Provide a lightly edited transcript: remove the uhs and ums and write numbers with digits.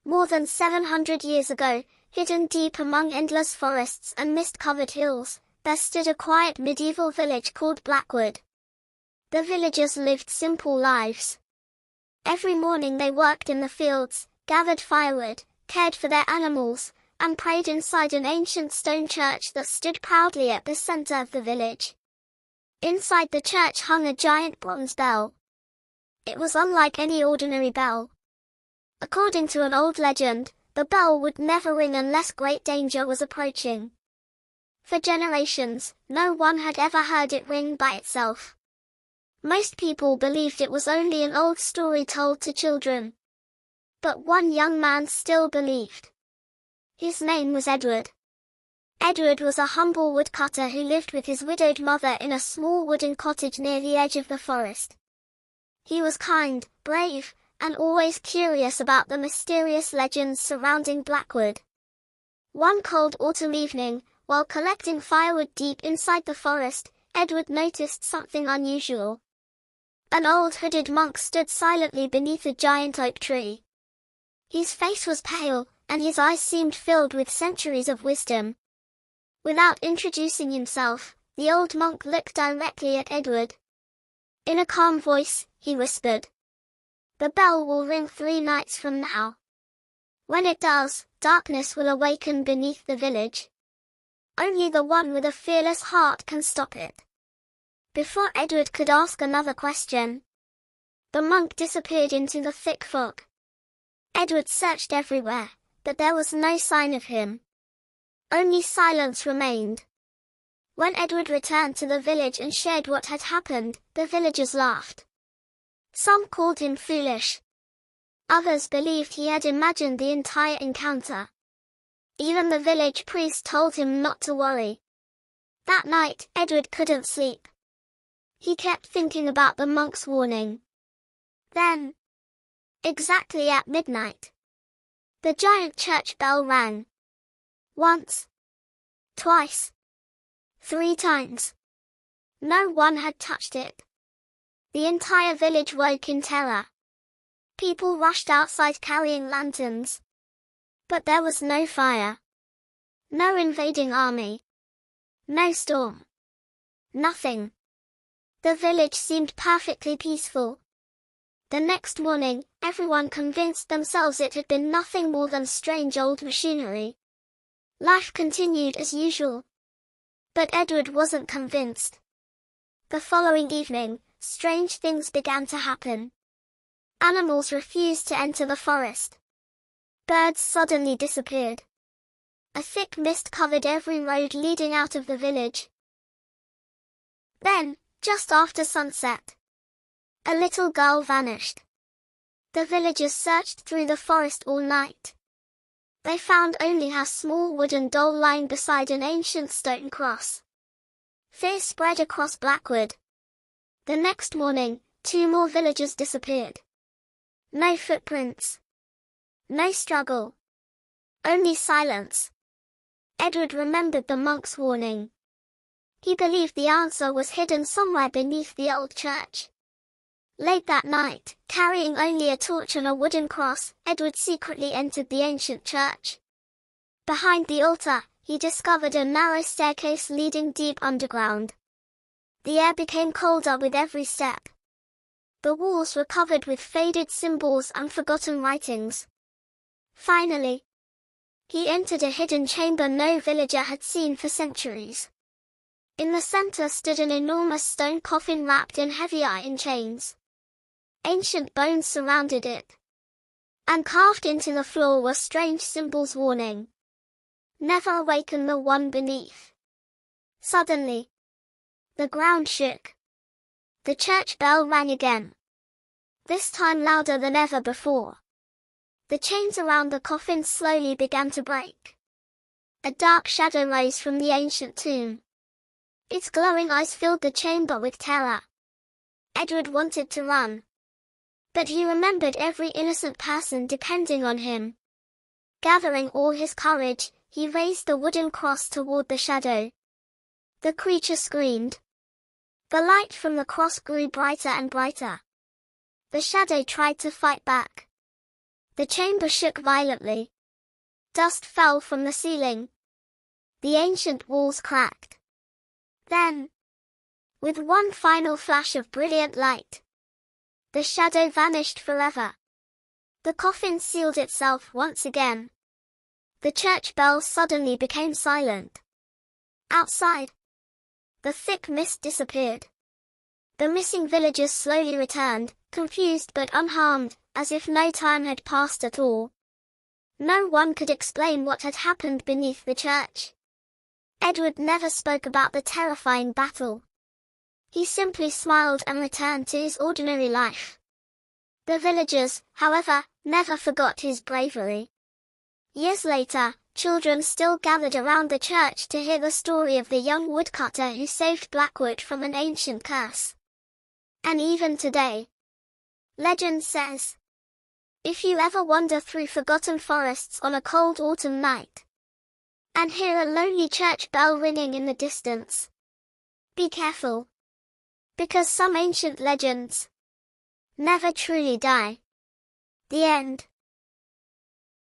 More than 700 years ago, hidden deep among endless forests and mist-covered hills, there stood a quiet medieval village called Blackwood. The villagers lived simple lives. Every morning they worked in the fields, gathered firewood, cared for their animals, and prayed inside an ancient stone church that stood proudly at the center of the village. Inside the church hung a giant bronze bell. It was unlike any ordinary bell. According to an old legend, the bell would never ring unless great danger was approaching. For generations, no one had ever heard it ring by itself. Most people believed it was only an old story told to children. But one young man still believed. His name was Edward. Edward was a humble woodcutter who lived with his widowed mother in a small wooden cottage near the edge of the forest. He was kind, brave, and always curious about the mysterious legends surrounding Blackwood. One cold autumn evening, while collecting firewood deep inside the forest, Edward noticed something unusual. An old hooded monk stood silently beneath a giant oak tree. His face was pale, and his eyes seemed filled with centuries of wisdom. Without introducing himself, the old monk looked directly at Edward. In a calm voice, he whispered, "The bell will ring 3 nights from now. When it does, darkness will awaken beneath the village. Only the one with a fearless heart can stop it." Before Edward could ask another question, the monk disappeared into the thick fog. Edward searched everywhere, but there was no sign of him. Only silence remained. When Edward returned to the village and shared what had happened, the villagers laughed. Some called him foolish. Others believed he had imagined the entire encounter. Even the village priest told him not to worry. That night, Edward couldn't sleep. He kept thinking about the monk's warning. Then, exactly at midnight, the giant church bell rang. Once, twice, 3 times. No one had touched it. The entire village woke in terror. People rushed outside carrying lanterns. But there was no fire. No invading army. No storm. Nothing. The village seemed perfectly peaceful. The next morning, everyone convinced themselves it had been nothing more than strange old machinery. Life continued as usual. But Edward wasn't convinced. The following evening, strange things began to happen. Animals refused to enter the forest. Birds suddenly disappeared. A thick mist covered every road leading out of the village. Then, just after sunset, a little girl vanished. The villagers searched through the forest all night. They found only her small wooden doll lying beside an ancient stone cross. Fear spread across Blackwood. The next morning, 2 more villagers disappeared. No footprints. No struggle. Only silence. Edward remembered the monk's warning. He believed the answer was hidden somewhere beneath the old church. Late that night, carrying only a torch and a wooden cross, Edward secretly entered the ancient church. Behind the altar, he discovered a narrow staircase leading deep underground. The air became colder with every step. The walls were covered with faded symbols and forgotten writings. Finally, he entered a hidden chamber no villager had seen for centuries. In the center stood an enormous stone coffin wrapped in heavy iron chains. Ancient bones surrounded it. And carved into the floor were strange symbols warning, "Never awaken the one beneath." Suddenly, the ground shook. The church bell rang again. This time louder than ever before. The chains around the coffin slowly began to break. A dark shadow rose from the ancient tomb. Its glowing eyes filled the chamber with terror. Edward wanted to run. But he remembered every innocent person depending on him. Gathering all his courage, he raised the wooden cross toward the shadow. The creature screamed. The light from the cross grew brighter and brighter. The shadow tried to fight back. The chamber shook violently. Dust fell from the ceiling. The ancient walls cracked. Then, with one final flash of brilliant light, the shadow vanished forever. The coffin sealed itself once again. The church bells suddenly became silent. Outside, the thick mist disappeared. The missing villagers slowly returned, confused but unharmed, as if no time had passed at all. No one could explain what had happened beneath the church. Edward never spoke about the terrifying battle. He simply smiled and returned to his ordinary life. The villagers, however, never forgot his bravery. Years later, children still gathered around the church to hear the story of the young woodcutter who saved Blackwood from an ancient curse. And even today, legend says, if you ever wander through forgotten forests on a cold autumn night, and hear a lonely church bell ringing in the distance, be careful, because some ancient legends never truly die. The end.